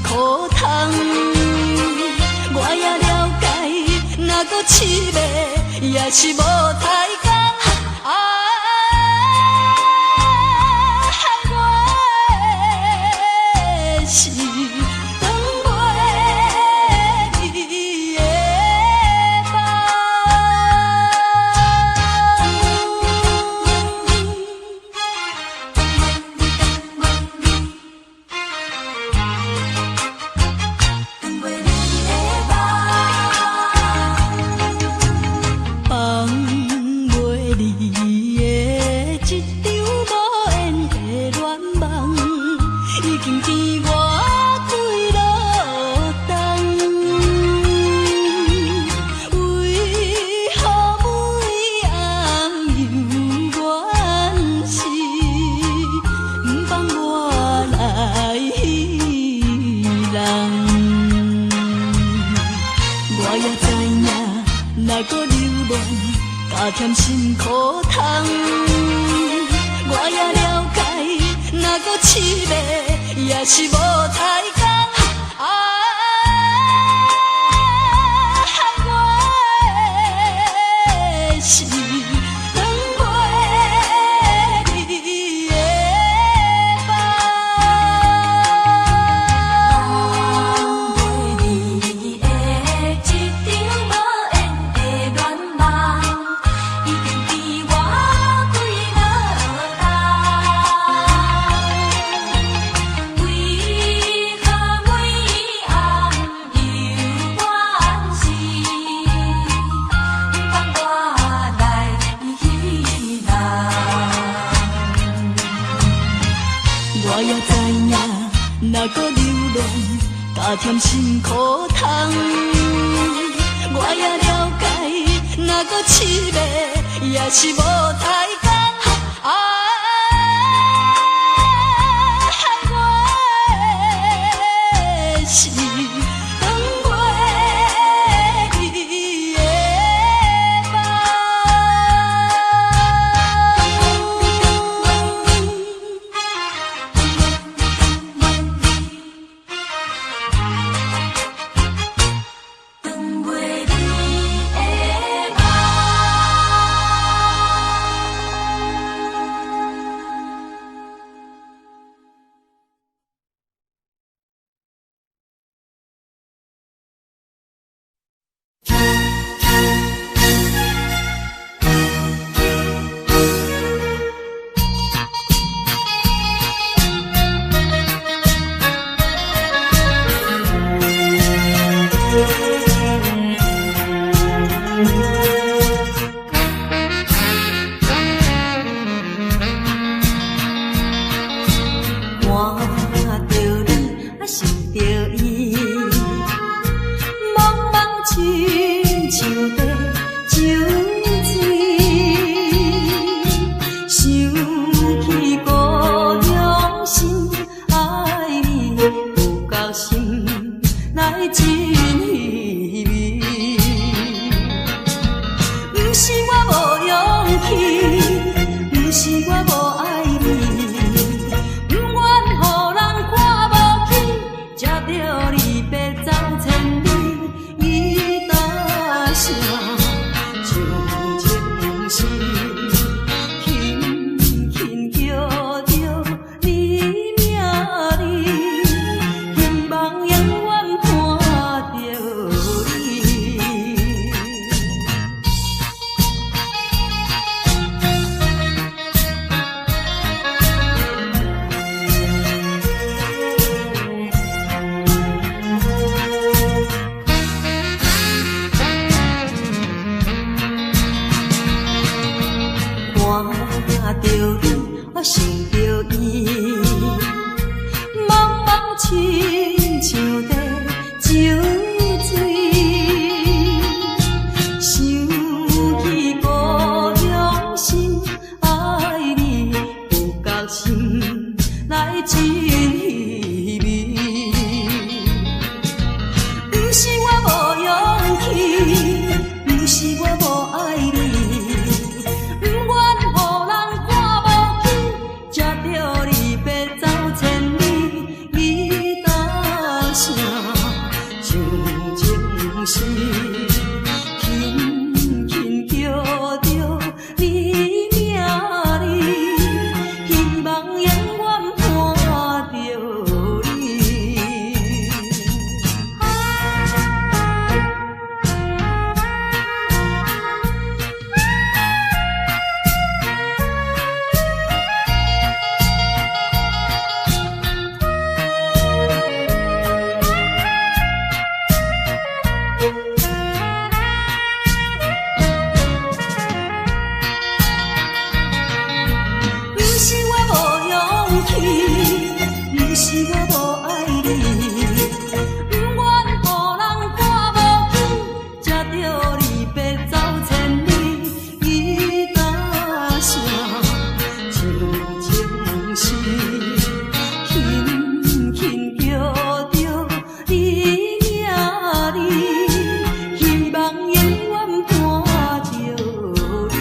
苦痛。我也了解，若搁凄迷，也是无太工。添心苦痛，我也了解，若搁凄迷，也是无太工。我的心当袂你的梦，当袂你的一场无缘的恋梦。若搁流浪，加添心苦痛，我也了解，若搁凄迷，也是无太工。我的心当袂你的情是轻轻叫着你名字，希望永远伴着你。不是我无爱你，不愿予人看无起，才着离别走千里。伊大声情是轻轻叫着你名字，希望永远伴着你。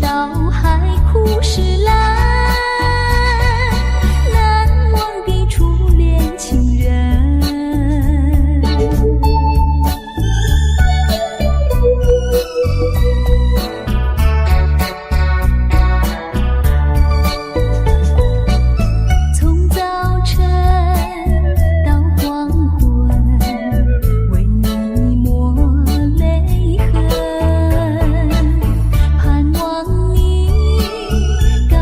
到海枯石烂，难忘的初恋情人。从早晨到黄昏，为你抹泪痕，盼望你赶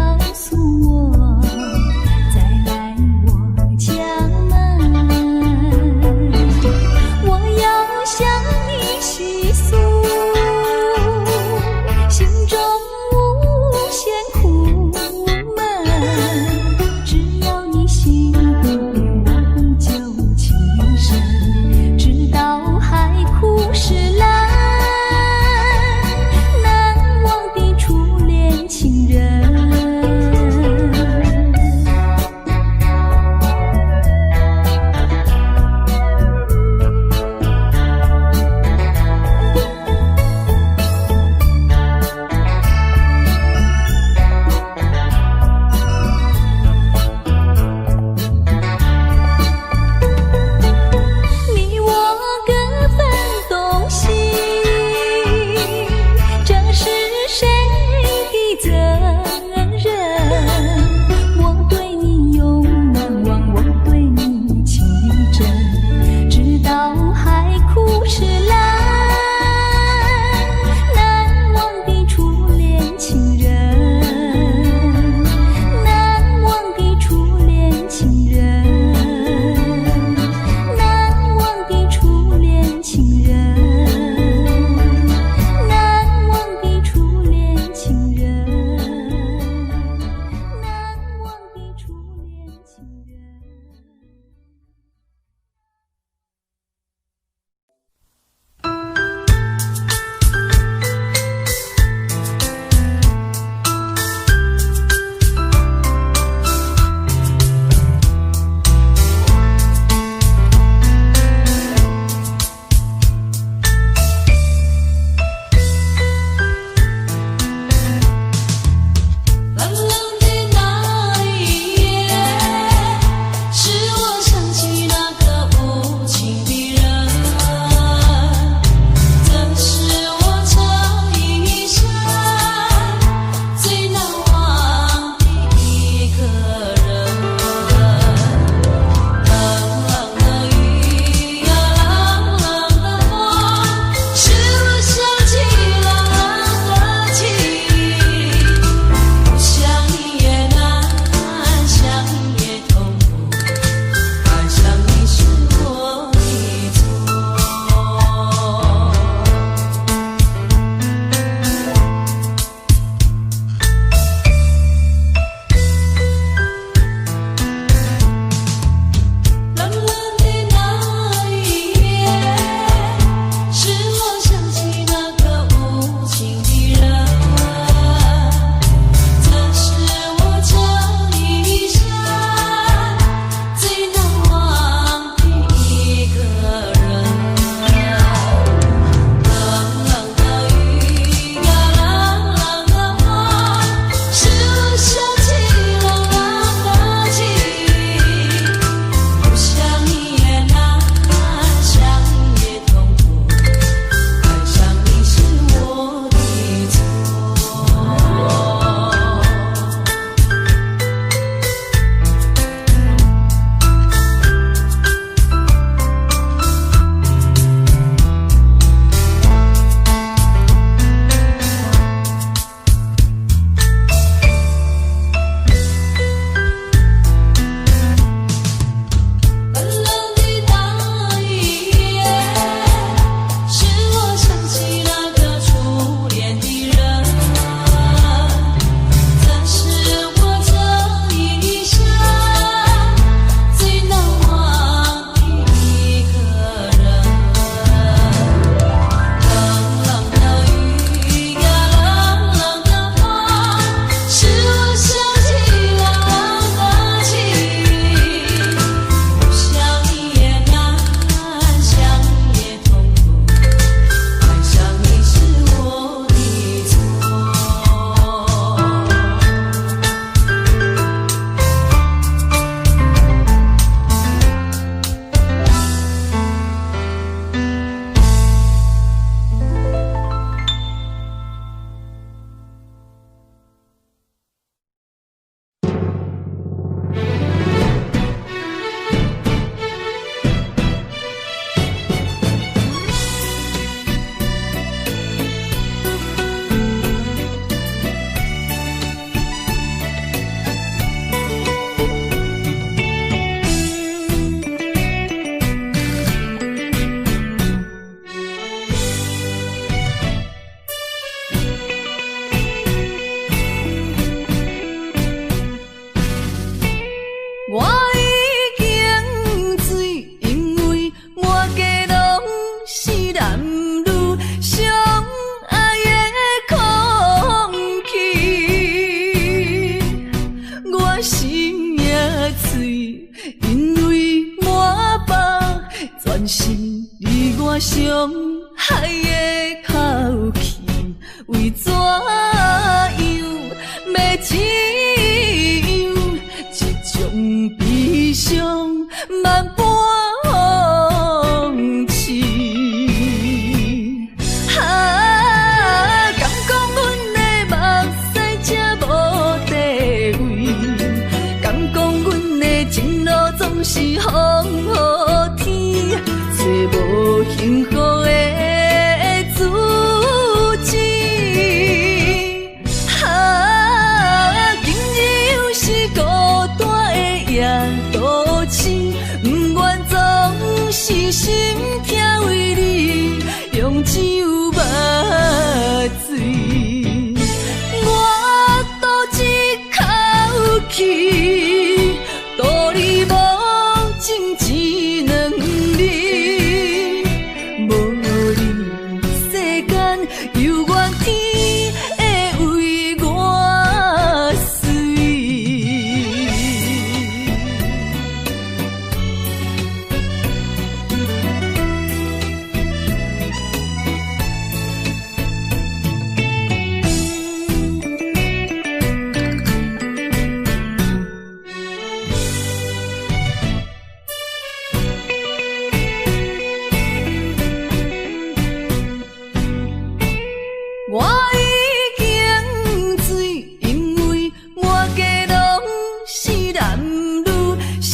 是心疼为你用酒目醉，我赌一口气，赌你无情一两日，无你世间犹原天会为我碎。我已经醉，因为我家拢是男女相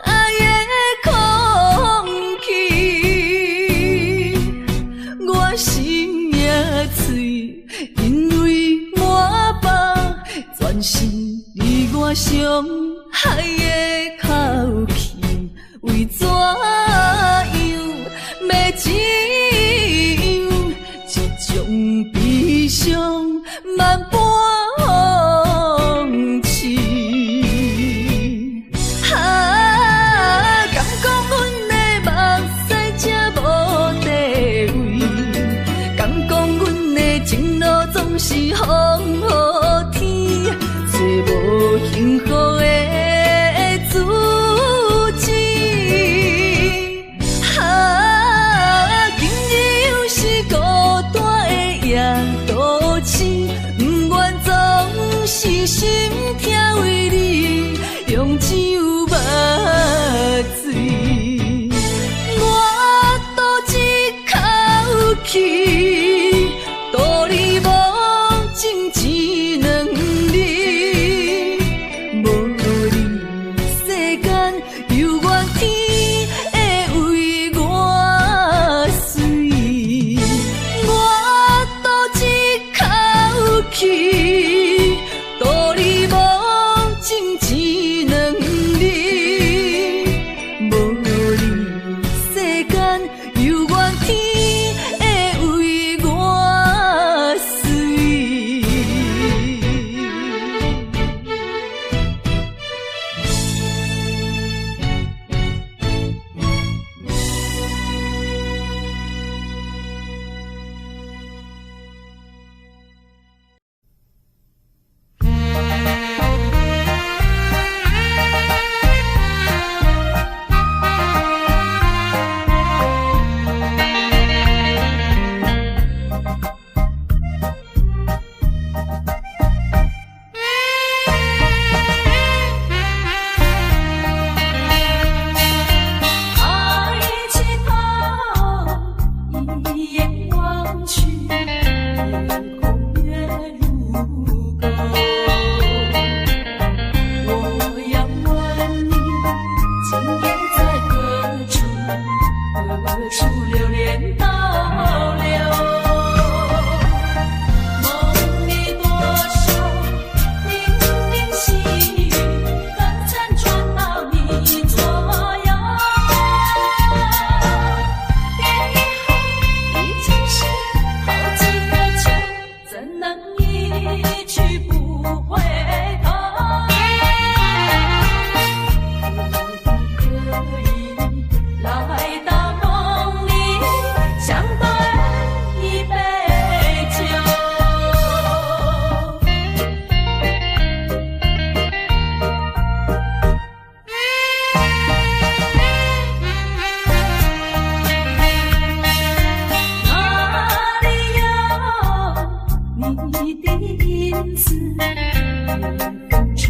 爱的空气。我心也碎，因为我把全是你我相爱的口气。为怎样要只有一种悲伤万般放弃？敢讲阮的目屎才无地位，敢讲阮的情路总是风雨天，找无幸福的自己。今日又是孤单的夜都市，不愿总是心疼为你用酒目醉，我赌一口气，赌你无情一两日，无你世间犹原天会为我碎。我赌一口气，赌你无情一两日，无你世间犹原天会为我碎。爱情它一眼望去，夜空月如钩。我要问你，今夜在何处？何处流连倒流？梦里多少零零细语，刚辗转到你左右。别以后已经是好几个秋，怎能一去不回头？可以来到梦里，相对一杯酒。哪里有你的影子，风吹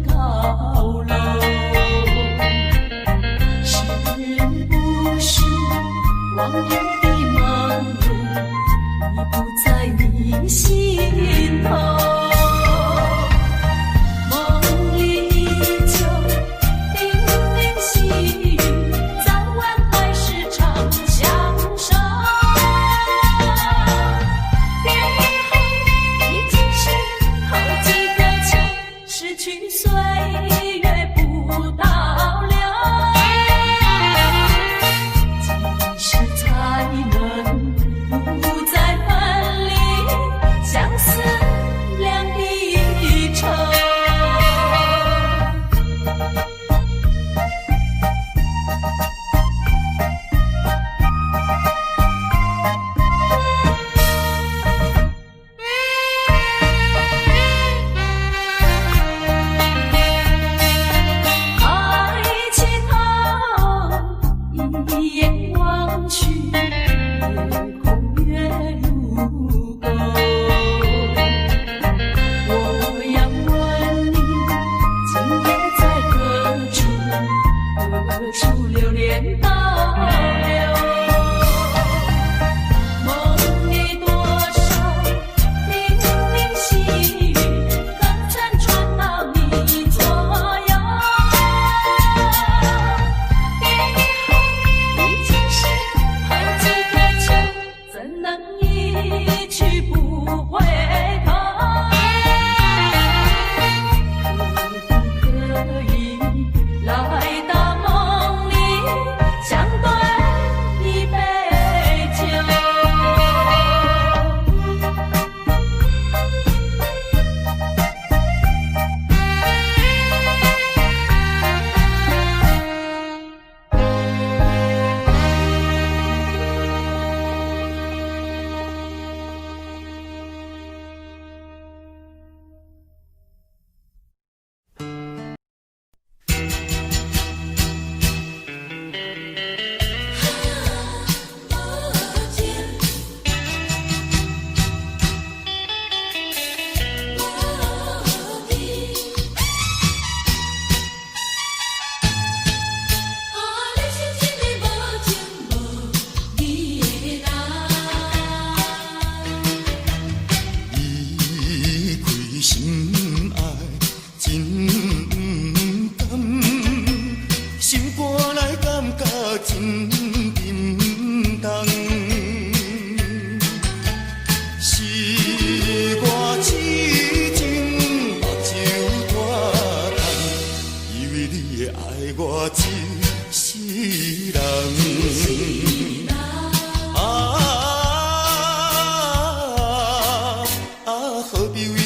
高楼？是不是往日的梦路已不在你心头？梦里依旧零零细语，早晚还是常相守。别以后已经是好几个秋，失去岁月不倒流。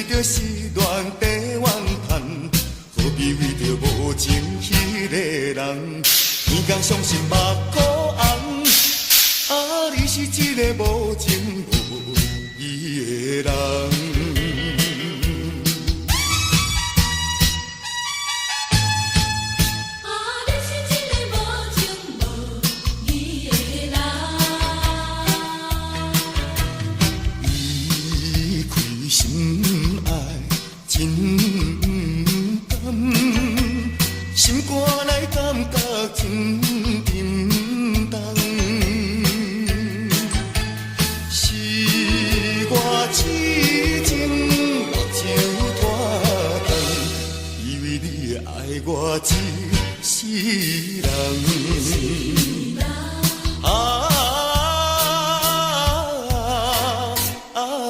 为着失恋地怨叹？何必为着无情迄个人？天公伤心目眶红，啊，你是一个无情无义的人。我一世人，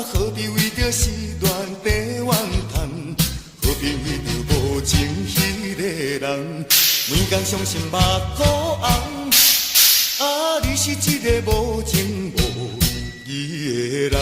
何必为着失恋地怨叹？何必为着无情迄个人？每天伤心目眶红，你是一个无情无义的人。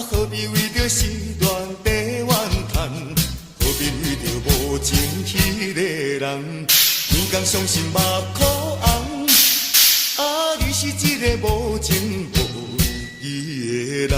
何必为着失恋地怨叹？何必为着无情迄个人？天公伤心目眶红，你是一个无情无义的人。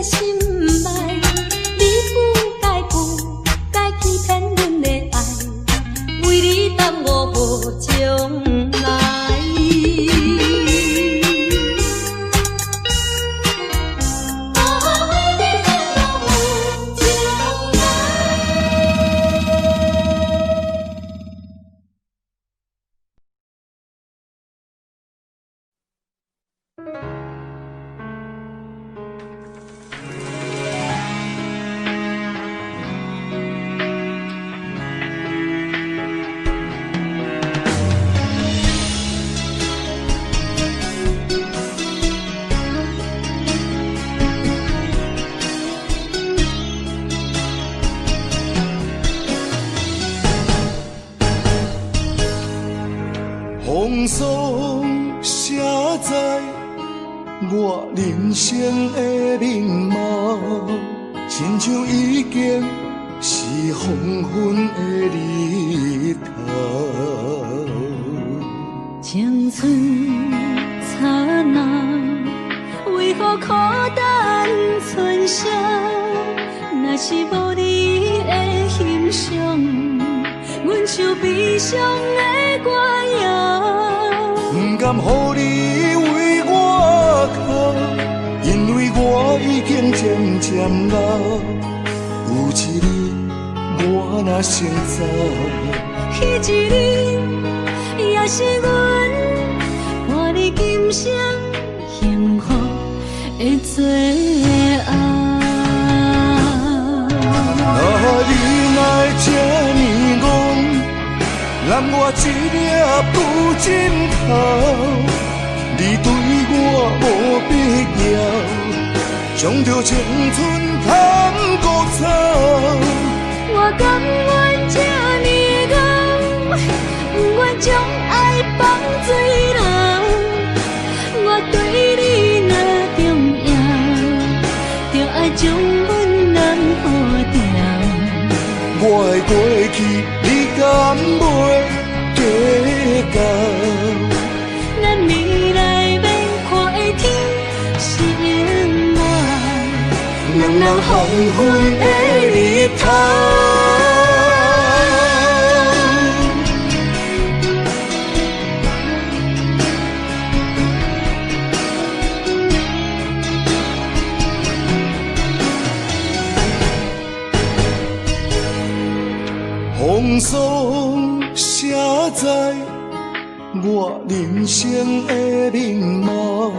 心爱，你不该负，该欺骗阮的。风霜写在我人生的面貌，亲像已经是黄昏的日头。青春刹那，为何孤单存剩？若是无你的欣赏，阮像悲伤的歌谣。不甘予你为我哭，因为我已经渐渐老。有一日我若先走，彼一日也是阮伴你今生幸福的最后。你若这呢戆，揽我一粒不枕头，你对我无必要，将着青春贪孤草。我甘愿这呢戆，不愿将爱放水流。我对你若重要，就爱将阮人护掉。我的过去，你敢袂计较？咱未来免看的天是永远，两人黄昏的日头。风霜写在我人生的面貌，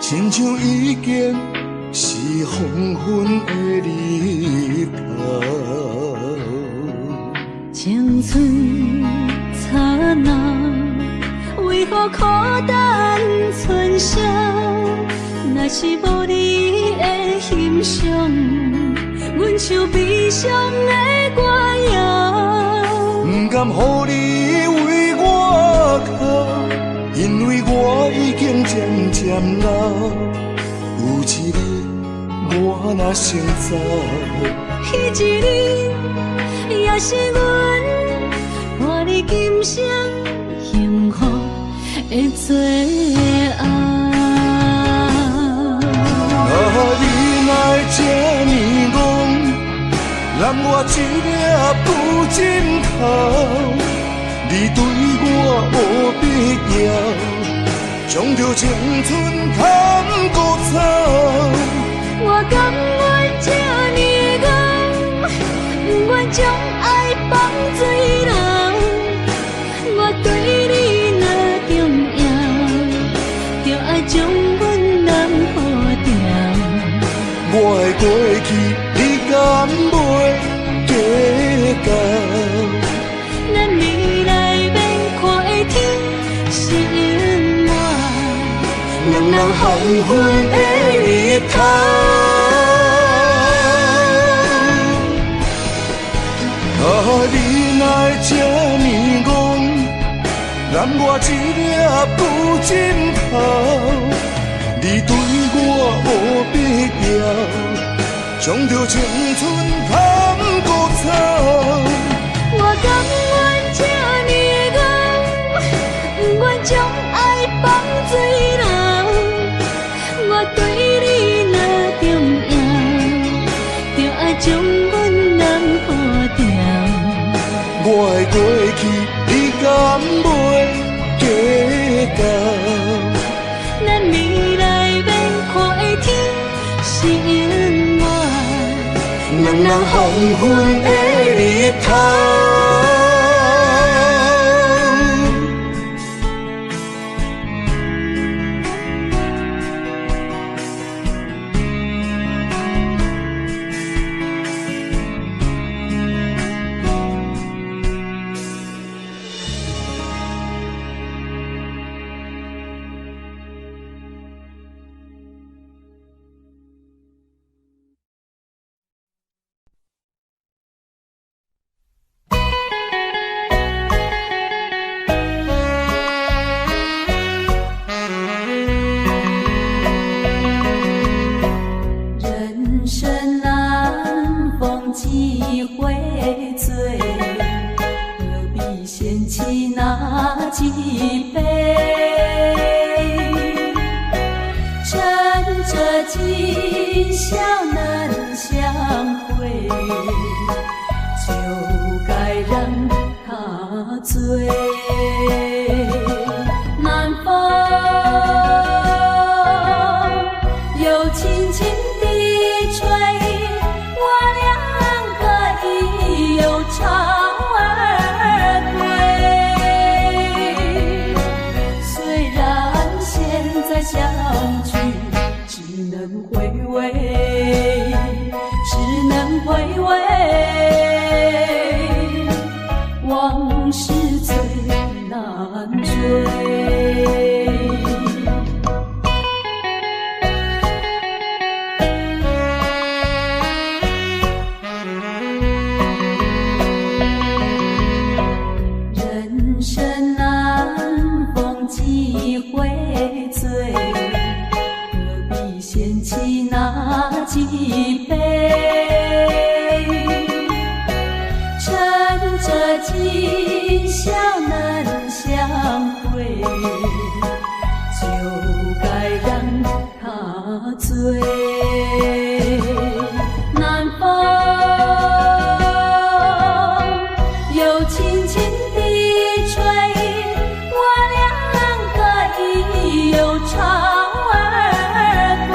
亲像已经是黄昏的日头。青春刹那，为何孤单存剩？若是无你的欣赏，阮像悲伤的歌谣。不甘予你为我哭，因为我已经渐渐老。有一日我若先走，彼一日也是阮伴你今生幸福的最后。你若这呢戆，揽我一粒不枕头，你对我无必要，将着青春贪孤草。我甘愿这呢戆，不愿将爱放水流。我对你若重要，就爱将阮人护掉。我的过去，你敢袂计较？咱未来免看的天是永远，两人黄昏的日头。你若这呢戆，揽我一粒不枕头，你对我无必要，将着青春贪孤草。我甘愿这呢戆，不愿将爱放水流。我对你若重要，就爱将阮人护掉。我的过去，你敢袂计较？咱未来免看的天是永远，两人黄昏的日头。醉。南风又轻轻地吹，我两个已又长而归。虽然现在相聚，只能回味，只能回味。往事最难追。人生难逢几回醉，何必嫌弃那几杯？趁着今宵能相会，就该让他醉。南风又轻轻地吹，我两个已又长而归。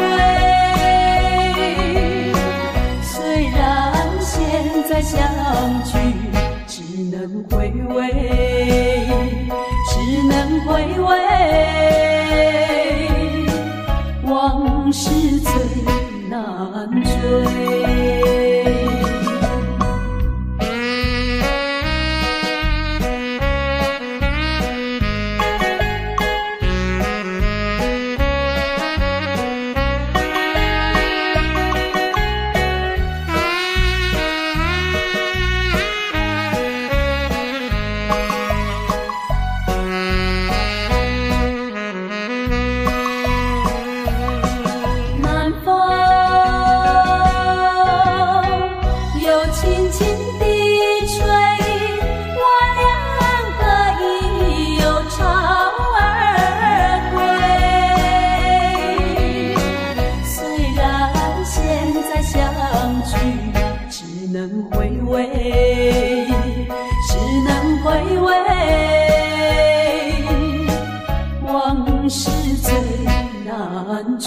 虽然现在相聚，只能回味，只能回味。往事最难追。往事最难追。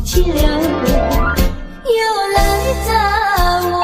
弃了我，又来找我。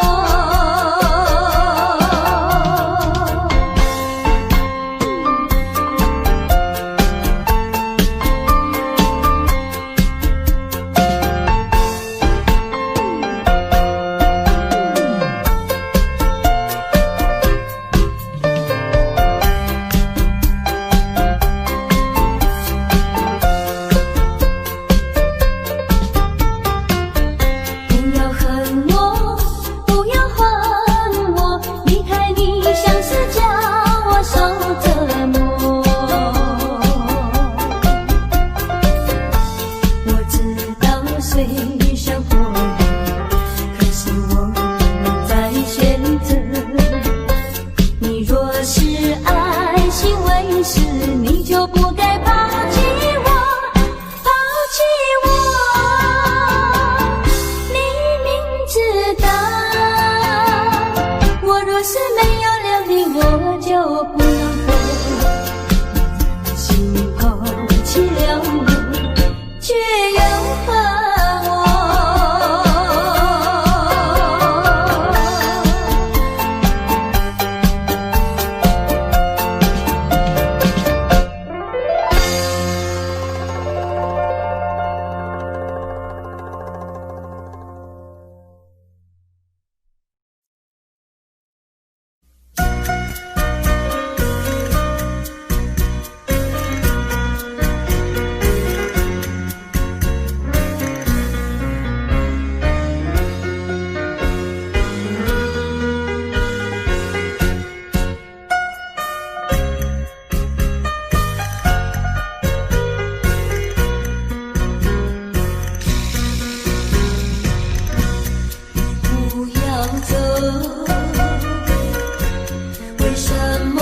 为什么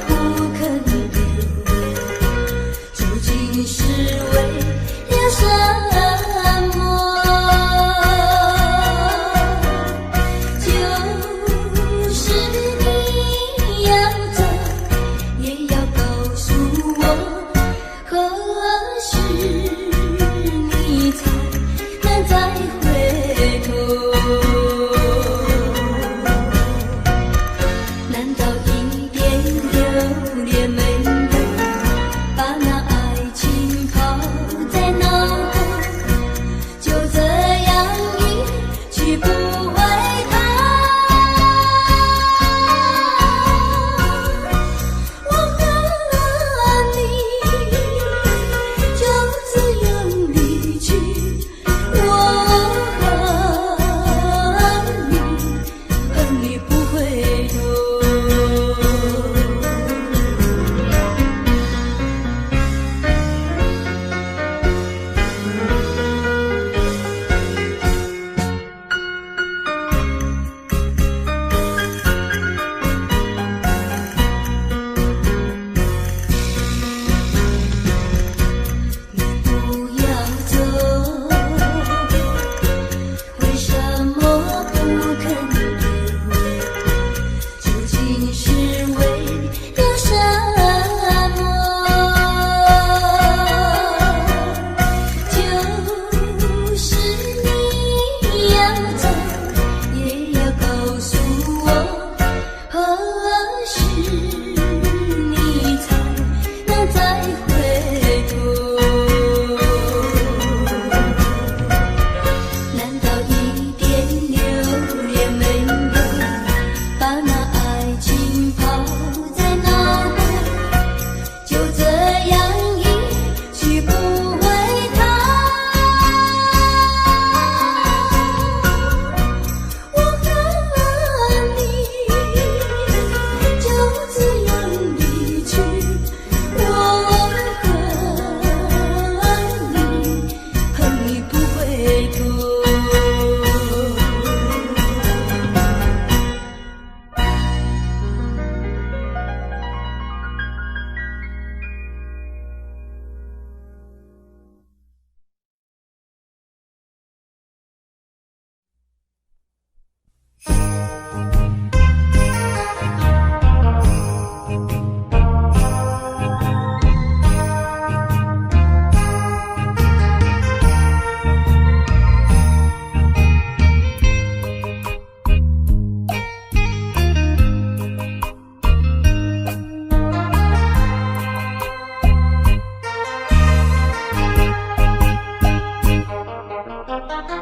不肯留？究竟是为了什么？就是你要走，也要告诉我，何时你才能再回头？难道一点留恋没有，把那爱情抛在脑后，就这样一去不回头？我和你就这样离去，我和你不回头。你不要走，为什么不肯留？究竟是为了什么？就是你要走，也要告诉我，何时你才能再回头？难道一点留恋没有，把那爱情抛在脑后，就这样一去不回头？我和你就这样离去，我和你不回头。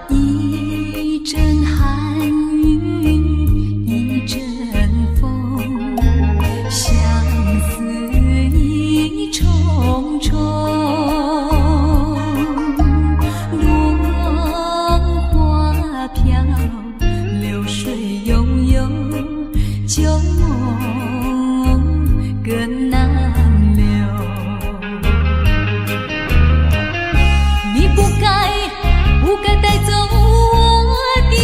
一阵寒雨，一阵风，相思意重重。落花飘，流水悠悠，旧梦更难留。你不该带走我的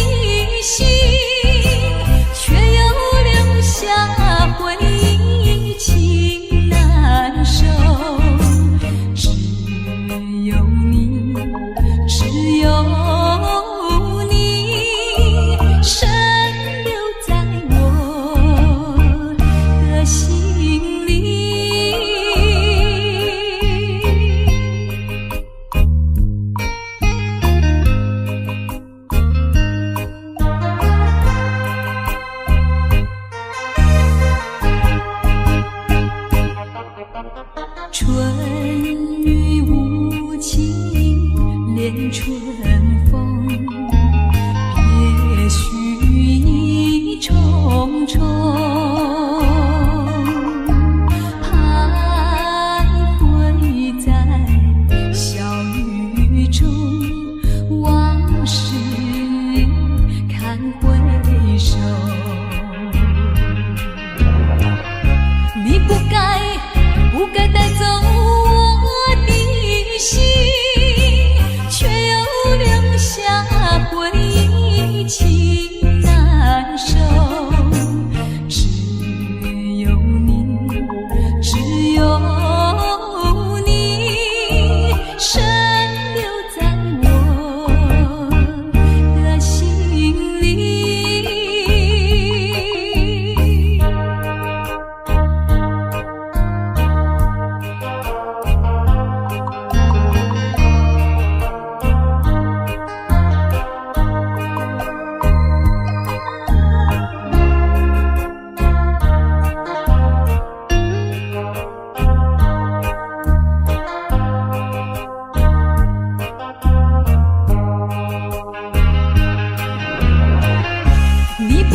不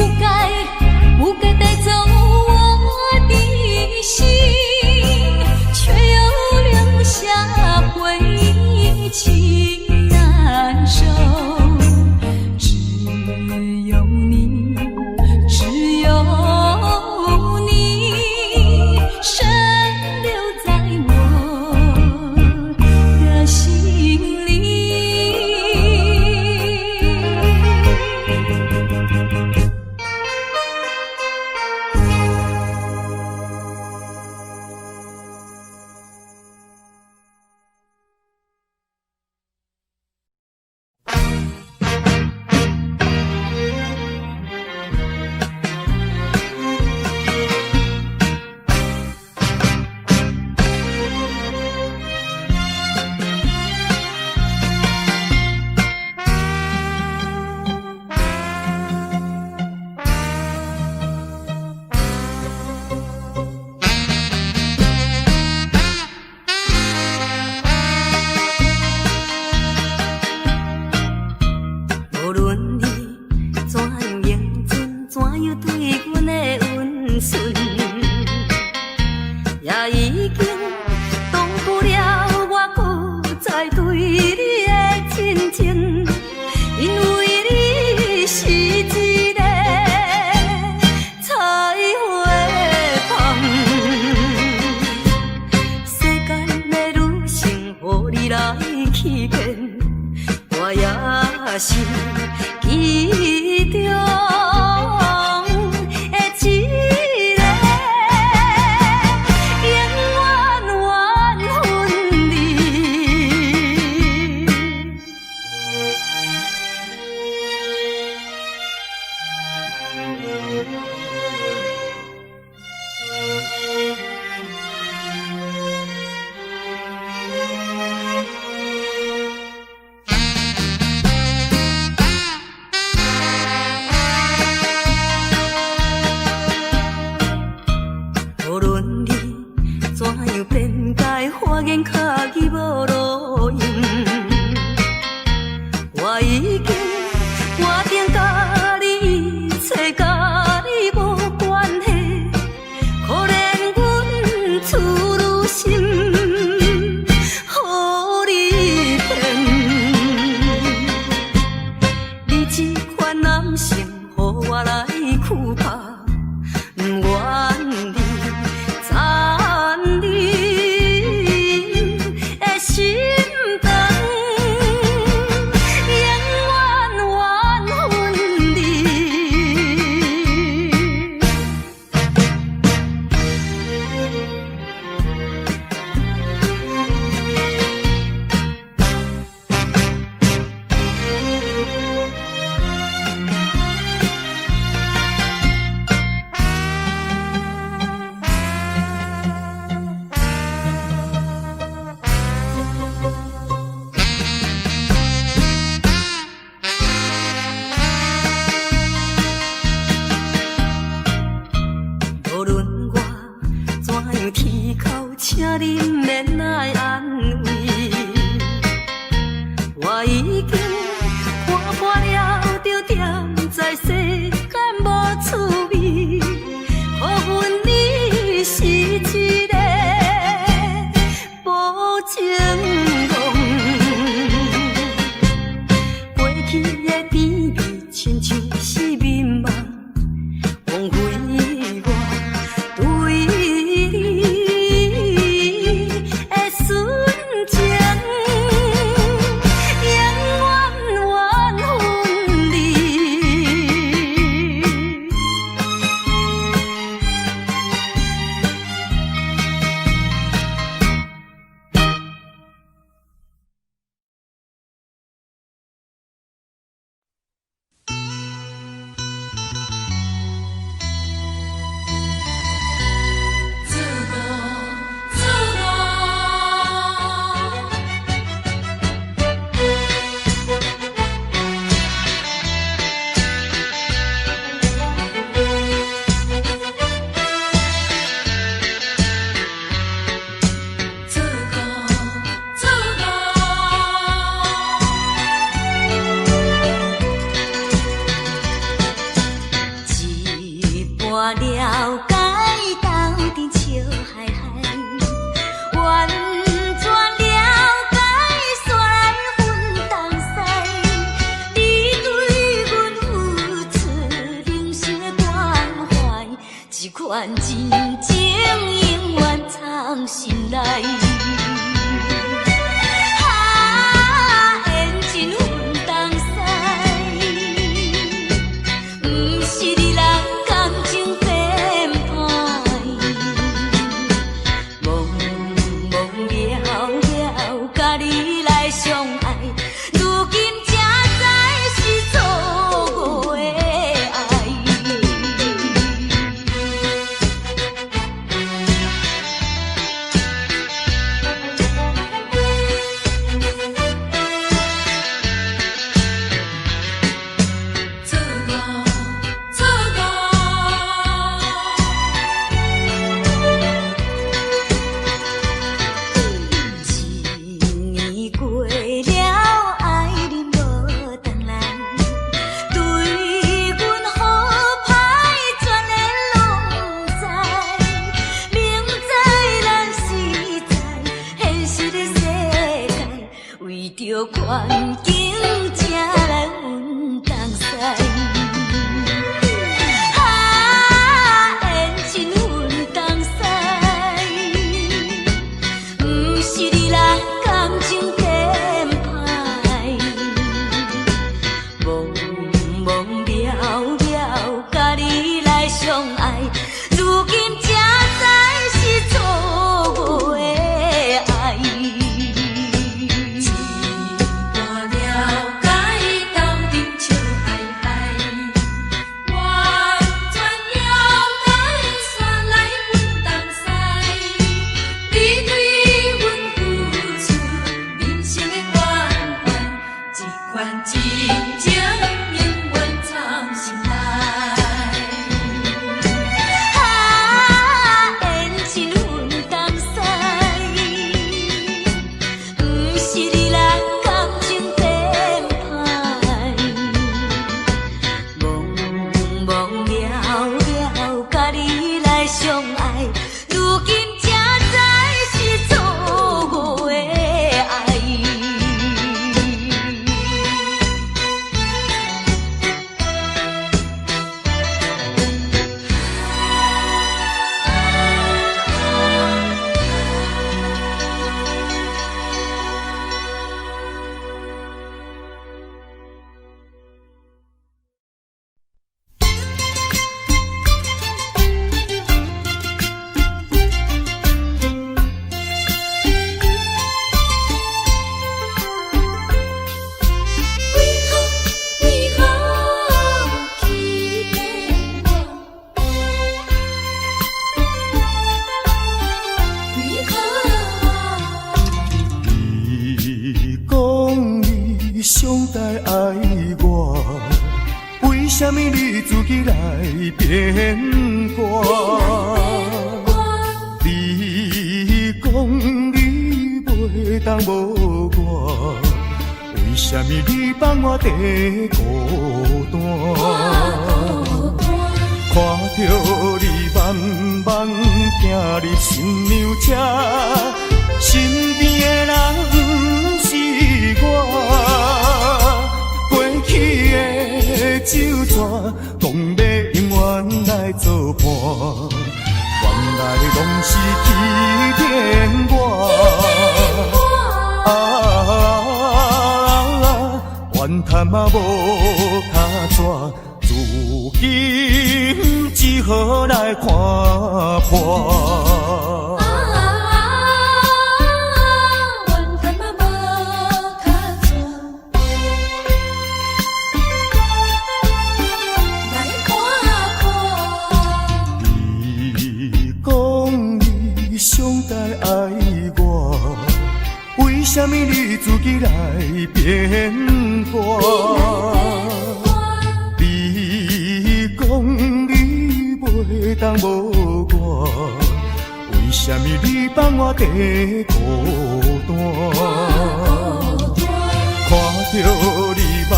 该带走我的心，却又留下回忆情难受。只有你，只有你，深留在我的心里。无论你怎样认真，怎样对阮的温顺，也已经挡不了我搁再对你的深情，因为你是一个彩花香，世间要愈成，予你来欺骗，我也是其中的一个，永远缘分里。无论你怎样辩解，花言巧语无路用，我已经决定甲你找，甲你无关系。可怜阮处女心，予你骗。你这款男性，予我来苦怕，不愿你。残你的心肠，永远缘分里。无论我怎样啼哭，请你免来安慰。我已经看破了，就踮在世间无趣味。可阮你是一个无情梦，过去的甜蜜亲像是眠梦，枉费我对你的纯情，永远缘分里。了解斗阵笑嗨嗨，完全了解煞来分东西。你对阮付出人生的关怀，这款真情永远藏心内。环境才来阮东西，缘亲阮东西，不是你人感情变歹，懵懵了了，甲你来相爱，如今才知是错误的爱。上台爱我，为什么你自己来变卦？你讲你袂当无我，为什么你放我在孤单？看着你慢慢行入新娘车，身边的人不是我，过去的酒泉，讲要永远来作伴，原来拢是欺骗我。怨叹嘛无卡纸，如今只好来看破。为什么你自己来变卦？你讲你袂当无我，为什么你放我在孤单？看着你慢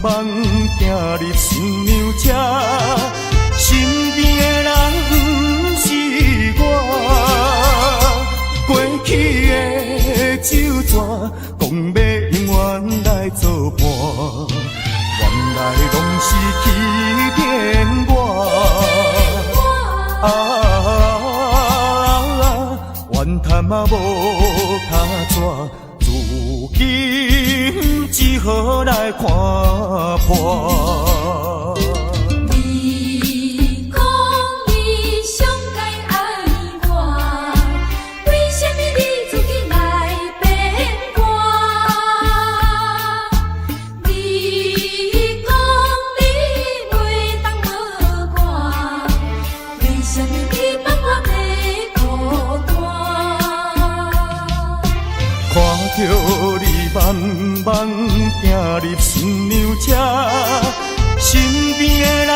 慢行入新娘车，身边的人欺骗我。怨叹嘛无卡纸，如今只好来看破。看着你慢慢行入新娘车，身边的人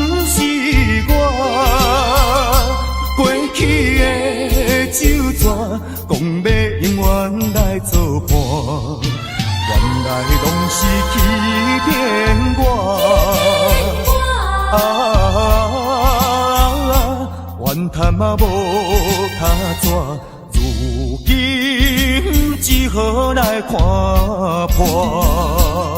不是我，过去的旧纸，讲要永远来作伴，原来拢是欺骗我。怨叹嘛无卡纸，如今只好来看破。